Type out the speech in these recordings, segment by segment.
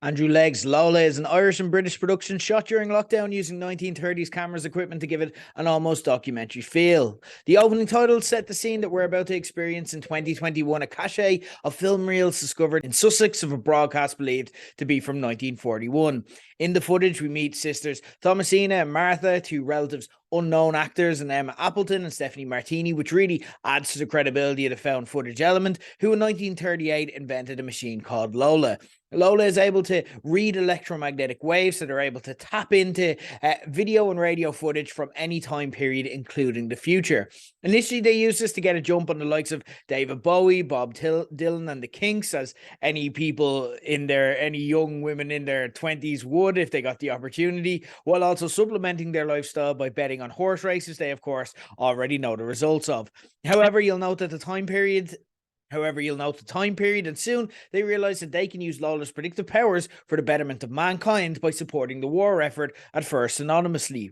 Andrew Legg's Lola is an Irish and British production shot during lockdown using 1930s cameras equipment to give it an almost documentary feel. The opening title set the scene that we're about to experience in 2021, a cache of film reels discovered in Sussex of a broadcast believed to be from 1941. In the footage, we meet sisters Thomasina and Martha, two relatives unknown actors, and Emma Appleton and Stephanie Martini, which really adds to the credibility of the found footage element, who in 1938 invented a machine called Lola. Lola is able to read electromagnetic waves, so they're able to tap into video and radio footage from any time period, including the future. Initially, they used this to get a jump on the likes of David Bowie, Bob Dylan, and the Kinks, as any young women in their 20s would if they got the opportunity, while also supplementing their lifestyle by betting on horse races they, of course, already know the results of. However, you'll note the time period, and soon they realize that they can use Lola's predictive powers for the betterment of mankind by supporting the war effort, at first anonymously.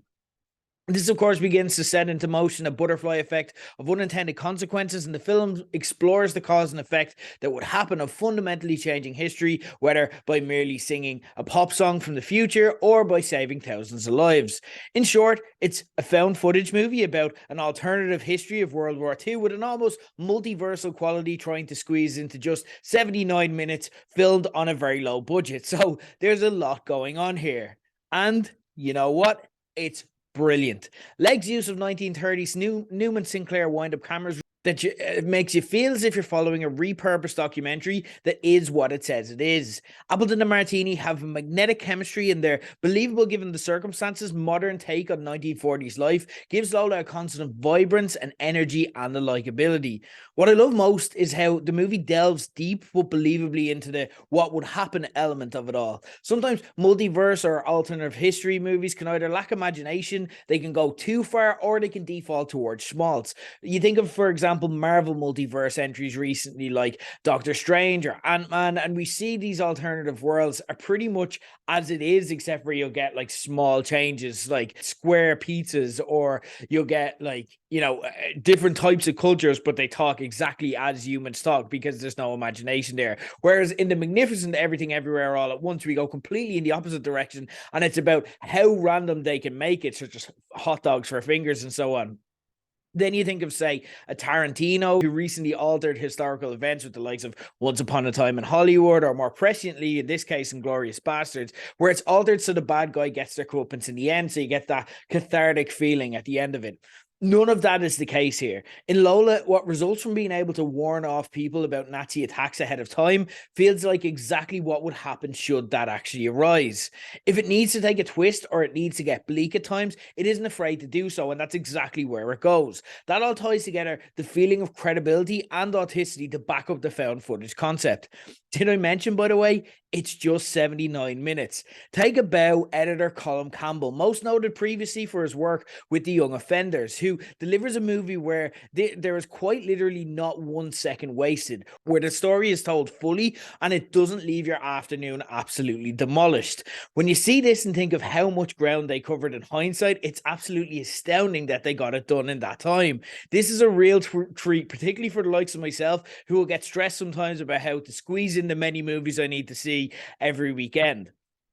This, of course, begins to set into motion a butterfly effect of unintended consequences, and the film explores the cause and effect that would happen of fundamentally changing history, whether by merely singing a pop song from the future or by saving thousands of lives. In short, it's a found footage movie about an alternative history of World War II with an almost multiversal quality, trying to squeeze into just 79 minutes, filmed on a very low budget. So there's a lot going on here. And you know what? It's brilliant. Legg's use of 1930s Newman Sinclair wind-up cameras that makes you feel as if you're following a repurposed documentary that is what it says it is. Appleton and Martini have a magnetic chemistry, and their believable given the circumstances modern take on 1940s life gives Lola a constant vibrance and energy and the likability. What I love most is how the movie delves deep but believably into the what would happen element of it all. Sometimes multiverse or alternative history movies can either lack imagination, they can go too far, or they can default towards schmaltz. You think of, for example, Marvel multiverse entries recently like Doctor Strange or Ant-Man, and we see these alternative worlds are pretty much as it is, except for you'll get like small changes like square pizzas, or you'll get like, different types of cultures, but they talk exactly as humans talk because there's no imagination there. Whereas in the Magnificent Everything Everywhere All at Once, we go completely in the opposite direction, and it's about how random they can make it, such as hot dogs for fingers and so on. Then you think of, say, a Tarantino who recently altered historical events with the likes of Once Upon a Time in Hollywood, or more presciently, in this case, Inglourious Basterds, where it's altered so the bad guy gets their comeuppance in the end, so you get that cathartic feeling at the end of it. None of that is the case here. In Lola, what results from being able to warn off people about Nazi attacks ahead of time feels like exactly what would happen should that actually arise. If it needs to take a twist or it needs to get bleak at times, it isn't afraid to do so, and that's exactly where it goes. That all ties together the feeling of credibility and authenticity to back up the found footage concept. Did I mention, by the way, it's just 79 minutes. Take a bow, editor Colin Campbell, most noted previously for his work with The Young Offenders, who delivers a movie where there is quite literally not 1 second wasted, where the story is told fully and it doesn't leave your afternoon absolutely demolished. When you see this and think of how much ground they covered in hindsight, it's absolutely astounding that they got it done in that time. This is a real treat, particularly for the likes of myself, who will get stressed sometimes about how to squeeze in the many movies I need to see every weekend.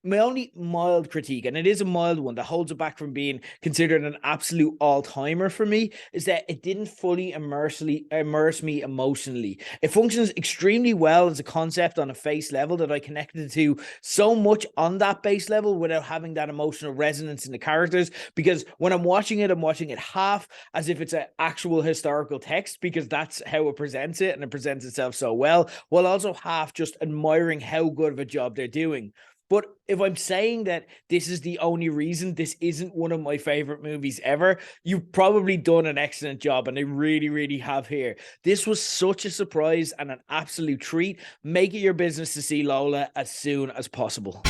My only mild critique, and it is a mild one that holds it back from being considered an absolute all-timer for me, is that it didn't fully immerse me emotionally. It functions extremely well as a concept on a face level that I connected to so much on that base level without having that emotional resonance in the characters, because when I'm watching it half as if it's an actual historical text, because that's how it presents it, and it presents itself so well, while also half just admiring how good of a job they're doing. But if I'm saying that this is the only reason this isn't one of my favorite movies ever, you've probably done an excellent job, and I really, really have here. This was such a surprise and an absolute treat. Make it your business to see Lola as soon as possible.